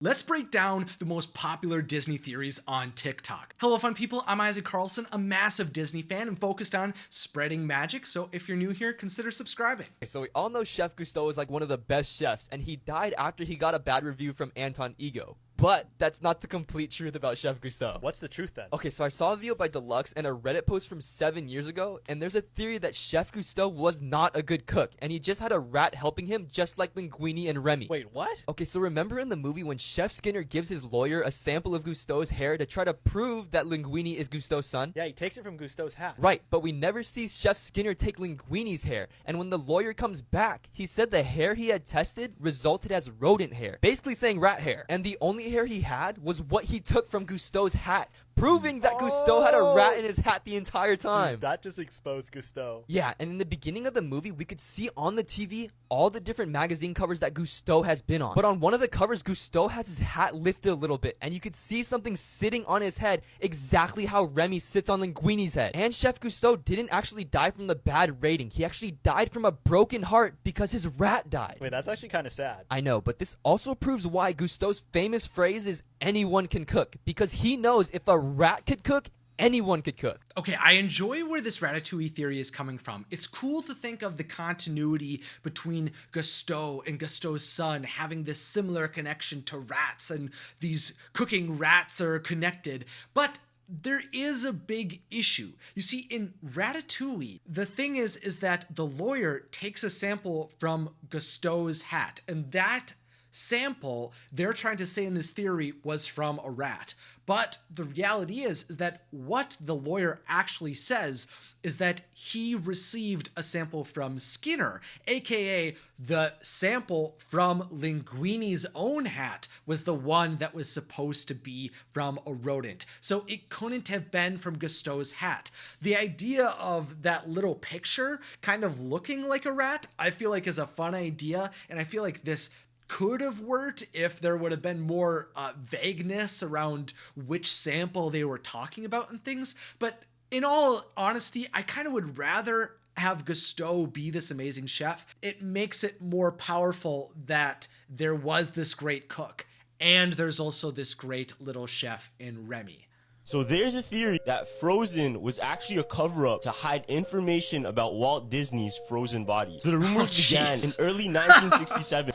Let's break down the most popular Disney theories on TikTok. Hello, fun people. I'm Isaac Carlson, a massive Disney fan and focused on spreading magic. So if you're new here, consider subscribing. So we all know Chef Gusteau is like one of the best chefs, and he died after he got a bad review from Anton Ego. But that's not the complete truth about Chef Gusteau. What's the truth then? Okay, so I saw a video by Deluxe and a Reddit post from 7 years ago, and there's a theory that Chef Gusteau was not a good cook, and he just had a rat helping him, just like Linguini and Remy. Wait, what? Okay, so remember in the movie when Chef Skinner gives his lawyer a sample of Gusteau's hair to try to prove that Linguini is Gusteau's son? Yeah, he takes it from Gusteau's hat. Right, but we never see Chef Skinner take Linguini's hair, and when the lawyer comes back, he said the hair he had tested resulted as rodent hair, basically saying rat hair, and the only hair he had was what he took from Gusteau's hat, proving that Gusteau had a rat in his hat the entire time. Dude, that just exposed Gusteau. Yeah, and in the beginning of the movie, we could see on the TV all the different magazine covers that Gusteau has been on. But on one of the covers, Gusteau has his hat lifted a little bit, and you could see something sitting on his head exactly how Remy sits on Linguini's head. And Chef Gusteau didn't actually die from the bad rating. He actually died from a broken heart because his rat died. Wait, that's actually kind of sad. I know, but this also proves why Gusteau's famous phrase is anyone can cook, because he knows if a rat could cook, anyone could cook. Okay, I enjoy where this Ratatouille theory is coming from. It's cool to think of the continuity between Gusteau and Gusteau's son having this similar connection to rats, and these cooking rats are connected. But there is a big issue. You see, in Ratatouille, the thing is that the lawyer takes a sample from Gusteau's hat, and that sample they're trying to say in this theory was from a rat. But the reality is that what the lawyer actually says is that he received a sample from Skinner, aka the sample from Linguini's own hat was the one that was supposed to be from a rodent. So it couldn't have been from Gusteau's hat. The idea of that little picture kind of looking like a rat, I feel like is a fun idea, and I feel like this could have worked if there would have been more vagueness around which sample they were talking about and things. But in all honesty, I kind of would rather have Gusteau be this amazing chef. It makes it more powerful that there was this great cook, and there's also this great little chef in Remy. So there's a theory that Frozen was actually a cover-up to hide information about Walt Disney's frozen body. So the rumors began in early 1967.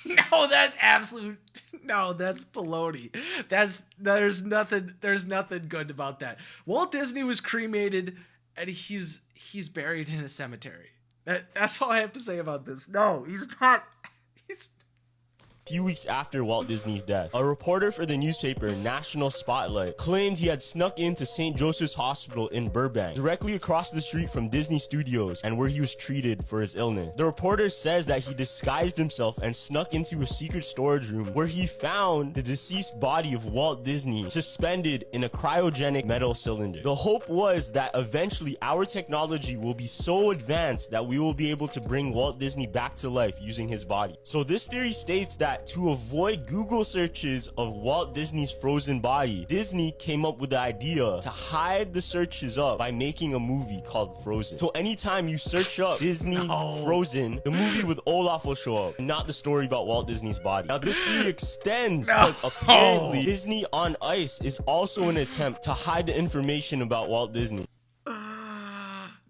No, that's absolute. No, that's baloney. There's nothing good about that. Walt Disney was cremated, and he's buried in a cemetery. That's all I have to say about this. No, he's not. He's. Few weeks after Walt Disney's death, a reporter for the newspaper National Spotlight claimed he had snuck into St. Joseph's Hospital in Burbank, directly across the street from Disney Studios and where he was treated for his illness. The reporter says that he disguised himself and snuck into a secret storage room where he found the deceased body of Walt Disney suspended in a cryogenic metal cylinder. The hope was that eventually our technology will be so advanced that we will be able to bring Walt Disney back to life using his body. So this theory states that to avoid Google searches of Walt Disney's frozen body, Disney came up with the idea to hide the searches up by making a movie called Frozen. So anytime you search up Disney Frozen, the movie with Olaf will show up, not the story about Walt Disney's body. Now this theory extends because apparently Disney on Ice is also an attempt to hide the information about Walt Disney.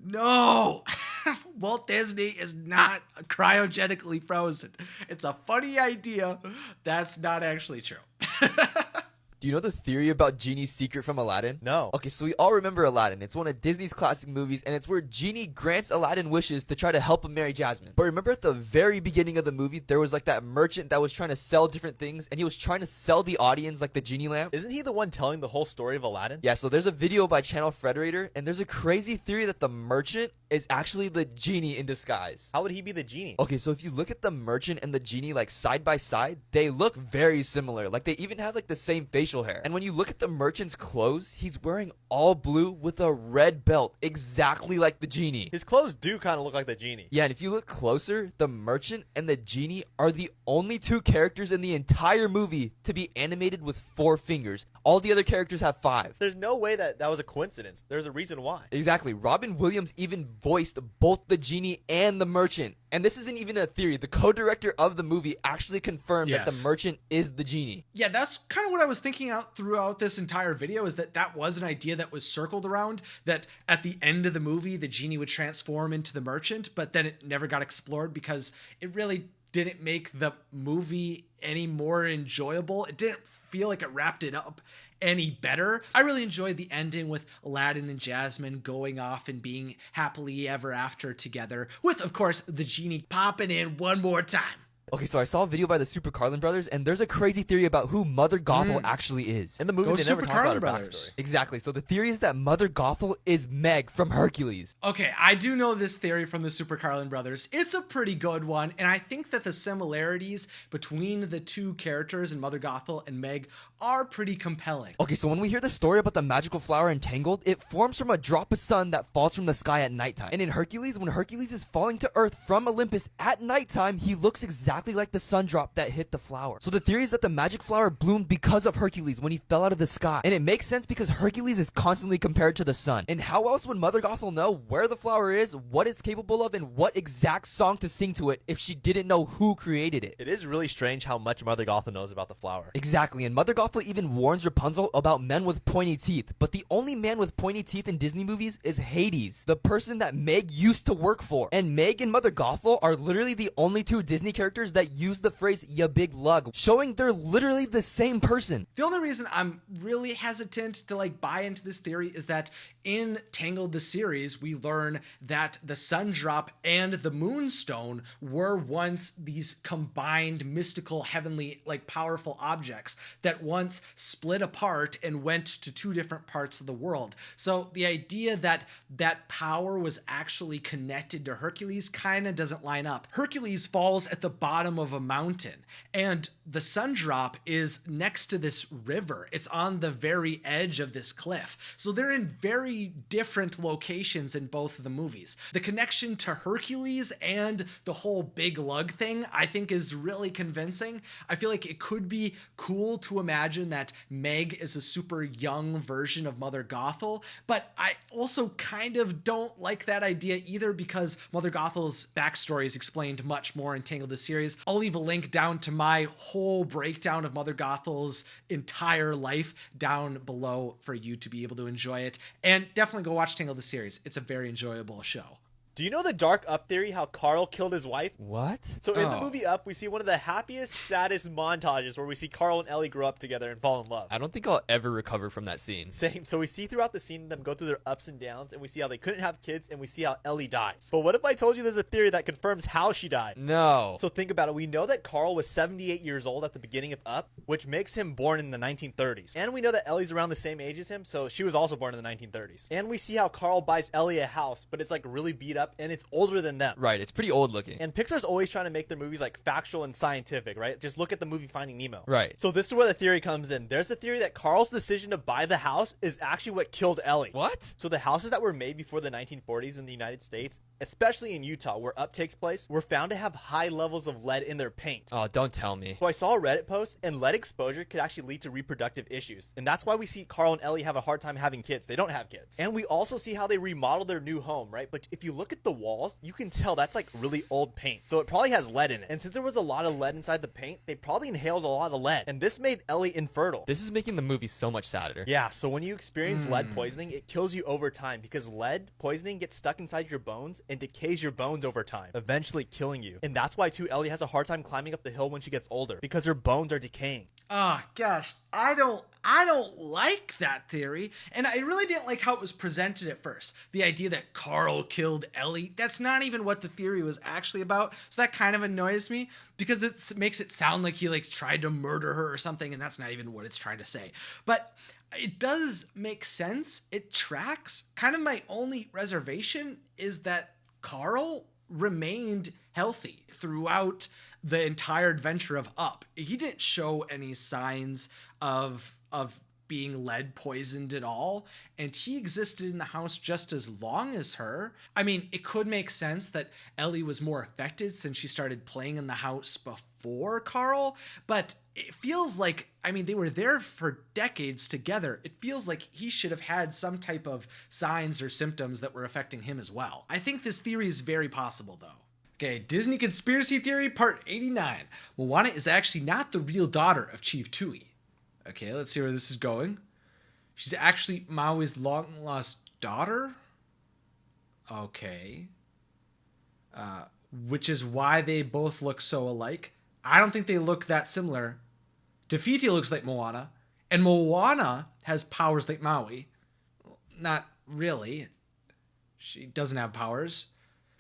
No. Walt Disney is not cryogenically frozen. It's a funny idea. That's not actually true. Do you know the theory about Genie's secret from Aladdin? No. Okay, so we all remember Aladdin. It's one of Disney's classic movies, and it's where Genie grants Aladdin wishes to try to help him marry Jasmine. But remember at the very beginning of the movie, there was like that merchant that was trying to sell different things, and he was trying to sell the audience like the Genie lamp? Isn't he the one telling the whole story of Aladdin? Yeah, so there's a video by Channel Frederator, and there's a crazy theory that the merchant is actually the Genie in disguise. How would he be the genie? Okay, so if you look at the merchant and the Genie like side by side, they look very similar. Like they even have like the same facial facial hair. And when you look at the merchant's clothes, he's wearing all blue with a red belt, exactly like the genie. His clothes do kind of look like the genie. Yeah, and if you look closer, the merchant and the genie are the only two characters in the entire movie to be animated with 4 fingers. All the other characters have 5. There's no way that was a coincidence. There's a reason why. Exactly. Robin Williams even voiced both the genie and the merchant. And this isn't even a theory. The co-director of the movie actually confirmed that the Yes. merchant is the genie. Yeah, that's kind of what I was thinking out throughout this entire video, is that was an idea that was circled around, that at the end of the movie, the genie would transform into the merchant, but then it never got explored because it really didn't make the movie any more enjoyable. It didn't feel like it wrapped it up any better. I really enjoyed the ending with Aladdin and Jasmine going off and being happily ever after together, with, of course, the genie popping in one more time. Okay, so I saw a video by the Super Carlin brothers, and there's a crazy theory about who Mother Gothel actually is. In the movie, Go they never Super talk about Carlin her Brothers. backstory. Exactly. So the theory is that Mother Gothel is Meg from Hercules. Okay, I do know this theory from the Super Carlin brothers. It's a pretty good one, and I think that the similarities between the two characters in Mother Gothel and Meg are pretty compelling. Okay, so when we hear the story about the magical flower Entangled, it forms from a drop of sun that falls from the sky at nighttime. And in Hercules, when Hercules is falling to Earth from Olympus at nighttime, he looks exactly like the sun drop that hit the flower. So the theory is that the magic flower bloomed because of Hercules when he fell out of the sky. And it makes sense because Hercules is constantly compared to the sun. And how else would Mother Gothel know where the flower is, what it's capable of, and what exact song to sing to it if she didn't know who created it? It is really strange how much Mother Gothel knows about the flower. Exactly, and Mother Gothel even warns Rapunzel about men with pointy teeth. But the only man with pointy teeth in Disney movies is Hades, the person that Meg used to work for. And Meg and Mother Gothel are literally the only 2 Disney characters that use the phrase "ya big lug," showing they're literally the same person. The only reason I'm really hesitant to buy into this theory is that in Tangled the series, we learn that the sun drop and the moonstone were once these combined mystical, heavenly, powerful objects that once split apart and went to 2 different parts of the world. So the idea that that power was actually connected to Hercules kind of doesn't line up. Hercules falls at the bottom of a mountain, and the sun drop is next to this river. It's on the very edge of this cliff. So they're in very different locations in both of the movies. The connection to Hercules and the whole big lug thing, I think, is really convincing. I feel like it could be cool to imagine that Meg is a super young version of Mother Gothel, but I also kind of don't like that idea either, because Mother Gothel's backstory is explained much more in Tangled the series. I'll leave a link down to my whole breakdown of Mother Gothel's entire life down below for you to be able to enjoy it. And definitely go watch Tangled the series. It's a very enjoyable show. Do you know the Dark Up theory, how Carl killed his wife? What? So in the Oh. movie Up, we see one of the happiest, saddest montages where we see Carl and Ellie grow up together and fall in love. I don't think I'll ever recover from that scene. Same. So we see throughout the scene them go through their ups and downs, and we see how they couldn't have kids, and we see how Ellie dies. But what if I told you there's a theory that confirms how she died? No. So think about it. We know that Carl was 78 years old at the beginning of Up, which makes him born in the 1930s. And we know that Ellie's around the same age as him, so she was also born in the 1930s. And we see how Carl buys Ellie a house, but it's really beat up, and it's older than them. Right, it's pretty old looking. And Pixar's always trying to make their movies factual and scientific, right? Just look at the movie Finding Nemo. Right. So this is where the theory comes in. There's the theory that Carl's decision to buy the house is actually what killed Ellie. What? So the houses that were made before the 1940s in the United States, especially in Utah, where Up takes place, were found to have high levels of lead in their paint. Oh, don't tell me. So I saw a Reddit post, and lead exposure could actually lead to reproductive issues. And that's why we see Carl and Ellie have a hard time having kids. They don't have kids. And we also see how they remodel their new home, right? But if you look at the walls, you can tell that's really old paint. So it probably has lead in it. And since there was a lot of lead inside the paint, they probably inhaled a lot of lead. And this made Ellie infertile. This is making the movie so much sadder. Yeah, so when you experience lead poisoning, it kills you over time because lead poisoning gets stuck inside your bones and decays your bones over time, eventually killing you. And that's why, too, Ellie has a hard time climbing up the hill when she gets older because her bones are decaying. Oh gosh, I don't like that theory, and I really didn't like how it was presented at first. The idea that Carl killed Ellie, that's not even what the theory was actually about, so that kind of annoys me because it makes it sound like he tried to murder her or something, and that's not even what it's trying to say. But it does make sense. It tracks. Kind of my only reservation is that Carl remained healthy throughout the entire adventure of Up. He didn't show any signs of being lead poisoned at all, and he existed in the house just as long as her. I mean, it could make sense that Ellie was more affected since she started playing in the house before Carl, but it feels like, I mean, they were there for decades together. It feels like he should have had some type of signs or symptoms that were affecting him as well. I think this theory is very possible, though. Okay, Disney Conspiracy Theory Part 89. Moana is actually not the real daughter of Chief Tui. Okay, let's see where this is going. She's actually Maui's long-lost daughter? Okay. Which is why they both look so alike. I don't think they look that similar. Te Fiti looks like Moana, and Moana has powers like Maui. Not really. She doesn't have powers.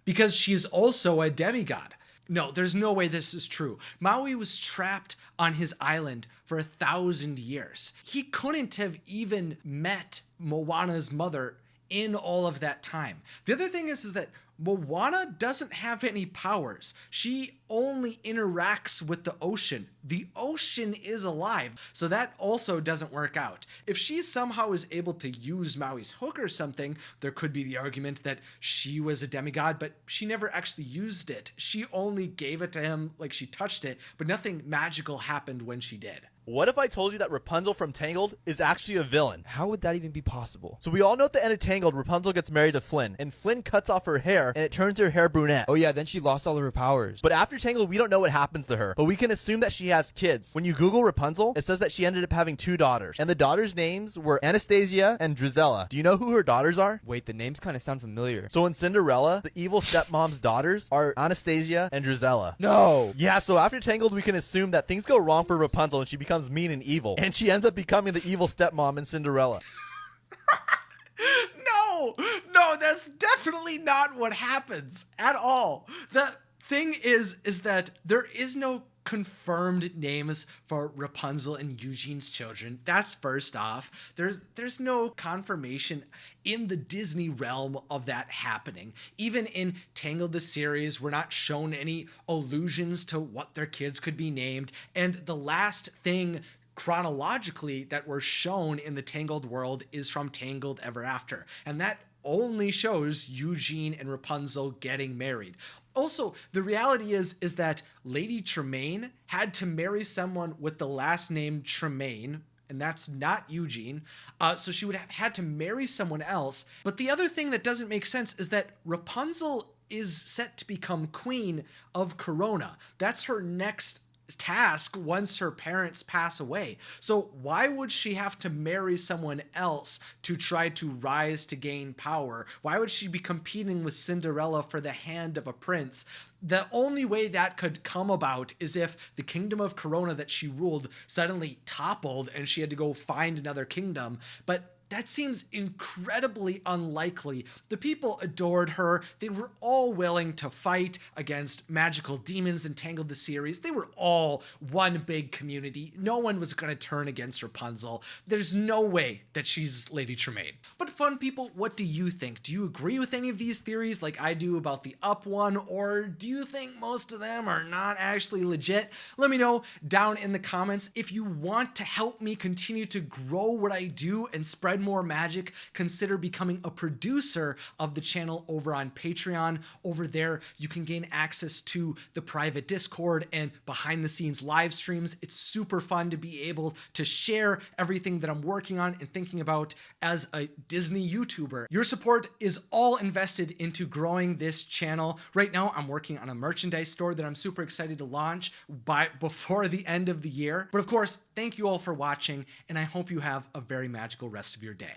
Because she's also a demigod. No, there's no way this is true. Maui was trapped on his island for 1,000 years. He couldn't have even met Moana's mother in all of that time. The other thing is that Moana doesn't have any powers. She only interacts with the ocean. The ocean is alive, so that also doesn't work out. If she somehow is able to use Maui's hook or something, there could be the argument that she was a demigod, but she never actually used it. She only gave it to him, like she touched it, but nothing magical happened when she did. What if I told you that Rapunzel from Tangled is actually a villain? How would that even be possible? So we all know at the end of Tangled, Rapunzel gets married to Flynn, and Flynn cuts off her hair, and it turns her hair brunette. Oh yeah, then she lost all of her powers. But after Tangled, we don't know what happens to her, but we can assume that she has kids. When you Google Rapunzel, it says that she ended up having 2 daughters, and the daughters' names were Anastasia and Drizella. Do you know who her daughters are? Wait, the names kind of sound familiar. So in Cinderella, the evil stepmom's daughters are Anastasia and Drizella. No! Yeah, so after Tangled, we can assume that things go wrong for Rapunzel and she becomes mean and evil. And she ends up becoming the evil stepmom in Cinderella. No, that's definitely not what happens at all. The thing is that there is no confirmed names for Rapunzel and Eugene's children. That's first off. There's no confirmation in the Disney realm of that happening. Even in Tangled the series, we're not shown any allusions to what their kids could be named. And the last thing chronologically that were shown in the Tangled world is from Tangled Ever After. And that only shows Eugene and Rapunzel getting married. Also, the reality is that Lady Tremaine had to marry someone with the last name Tremaine, and that's not Eugene. So she would have had to marry someone else. But the other thing that doesn't make sense is that Rapunzel is set to become queen of Corona. That's her next task once her parents pass away. So why would she have to marry someone else to try to rise to gain power? Why would she be competing with Cinderella for the hand of a prince? The only way that could come about is if the kingdom of Corona that she ruled suddenly toppled and she had to go find another kingdom. But that seems incredibly unlikely. The people adored her. They were all willing to fight against magical demons in Tangled the series. They were all one big community. No one was going to turn against Rapunzel. There's no way that she's Lady Tremaine. But fun people, what do you think? Do you agree with any of these theories like I do about the Up one, or do you think most of them are not actually legit? Let me know down in the comments. If you want to help me continue to grow what I do and spread more magic, consider becoming a producer of the channel over on Patreon. Over there, you can gain access to the private Discord and behind the scenes live streams. It's super fun to be able to share everything that I'm working on and thinking about as a Disney YouTuber. Your support is all invested into growing this channel. Right now, I'm working on a merchandise store that I'm super excited to launch before the end of the year. But of course, thank you all for watching, and I hope you have a very magical rest of your day.